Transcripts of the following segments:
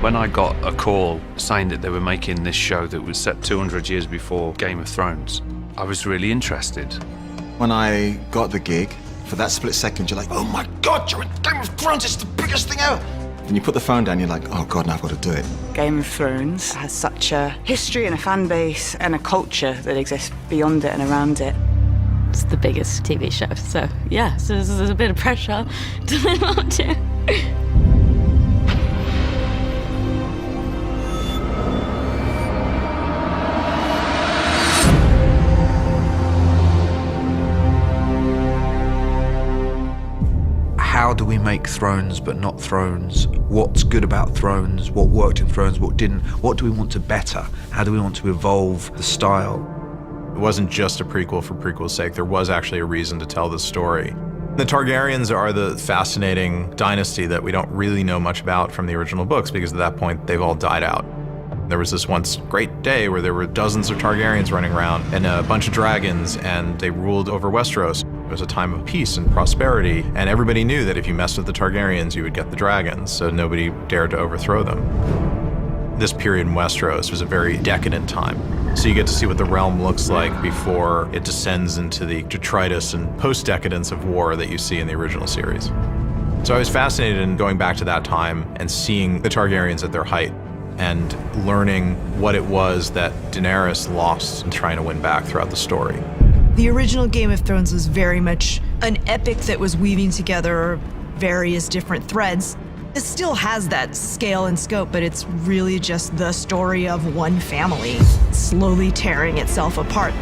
When I got a call saying that they were making this show that was set 200 years before Game of Thrones, I was really interested. When I got the gig, for that split second, you're like, oh my God, you're in Game of Thrones, it's the biggest thing ever. And you put the phone down, you're like, oh God, now I've got to do it. Game of Thrones has such a history and a fan base and a culture that exists beyond it and around it. It's the biggest TV show, so yeah, so there's a bit of pressure to live up to. How do we make Thrones but not Thrones? What's good about Thrones? What worked in Thrones? What didn't? What do we want to better? How do we want to evolve the style? It wasn't just a prequel for prequel's sake. There was actually a reason to tell this story. The Targaryens are the fascinating dynasty that we don't really know much about from the original books because at that point they've all died out. There was this once great day where there were dozens of Targaryens running around and a bunch of dragons, and they ruled over Westeros. It was a time of peace and prosperity, and everybody knew that if you messed with the Targaryens, you would get the dragons, so nobody dared to overthrow them. This period in Westeros was a very decadent time. So you get to see what the realm looks like before it descends into the detritus and post-decadence of war that you see in the original series. So I was fascinated in going back to that time and seeing the Targaryens at their height and learning what it was that Daenerys lost in trying to win back throughout the story. The original Game of Thrones was very much an epic that was weaving together various different threads. It still has that scale and scope, but it's really just the story of one family slowly tearing itself apart.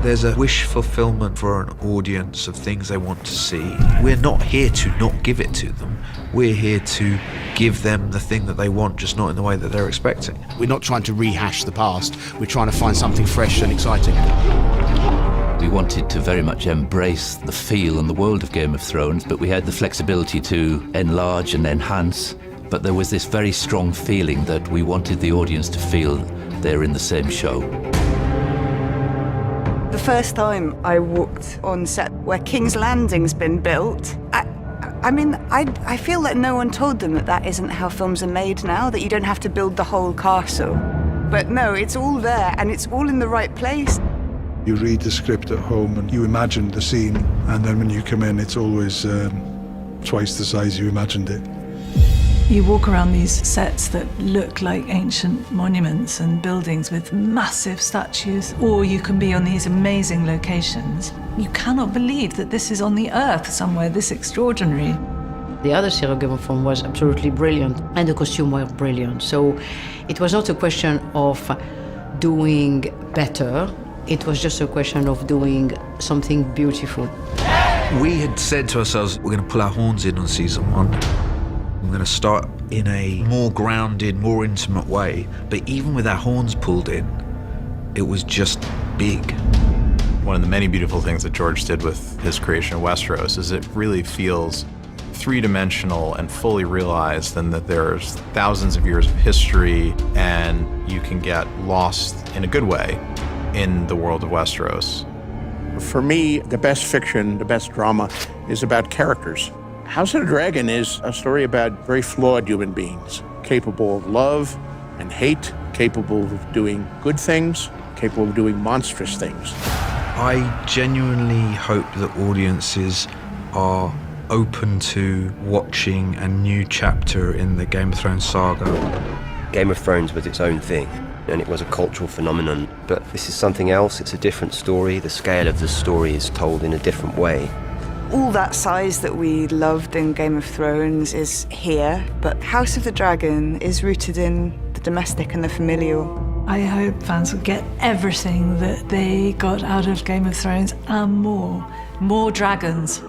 There's a wish fulfillment for an audience of things they want to see. We're not here to not give it to them. We're here to give them the thing that they want, just not in the way that they're expecting. We're not trying to rehash the past. We're trying to find something fresh and exciting. We wanted to very much embrace the feel and the world of Game of Thrones, but we had the flexibility to enlarge and enhance. But there was this very strong feeling that we wanted the audience to feel they're in the same show. The first time I walked on set where King's Landing's been built, I feel that no one told them that that isn't how films are made now, that you don't have to build the whole castle. But no, it's all there and it's all in the right place. You read the script at home and you imagine the scene, and then when you come in, it's always twice the size you imagined it. You walk around these sets that look like ancient monuments and buildings with massive statues, or you can be on these amazing locations. You cannot believe that this is on the earth somewhere this extraordinary. The other series of Game of Thrones was absolutely brilliant, and the costumes were brilliant. So it was not a question of doing better. It was just a question of doing something beautiful. We had said to ourselves, we're going to pull our horns in on season 1. We're going to start in a more grounded, more intimate way. But even with our horns pulled in, it was just big. One of the many beautiful things that George did with his creation of Westeros is it really feels three-dimensional and fully realized, and that there's thousands of years of history, and you can get lost in a good way in the world of Westeros. For me, the best fiction, the best drama is about characters. House of the Dragon is a story about very flawed human beings, capable of love and hate, capable of doing good things, capable of doing monstrous things. I genuinely hope that audiences are open to watching a new chapter in the Game of Thrones saga. Game of Thrones was its own thing, and it was a cultural phenomenon. But this is something else, it's a different story. The scale of the story is told in a different way. All that size that we loved in Game of Thrones is here, but House of the Dragon is rooted in the domestic and the familial. I hope fans will get everything that they got out of Game of Thrones and more. More dragons.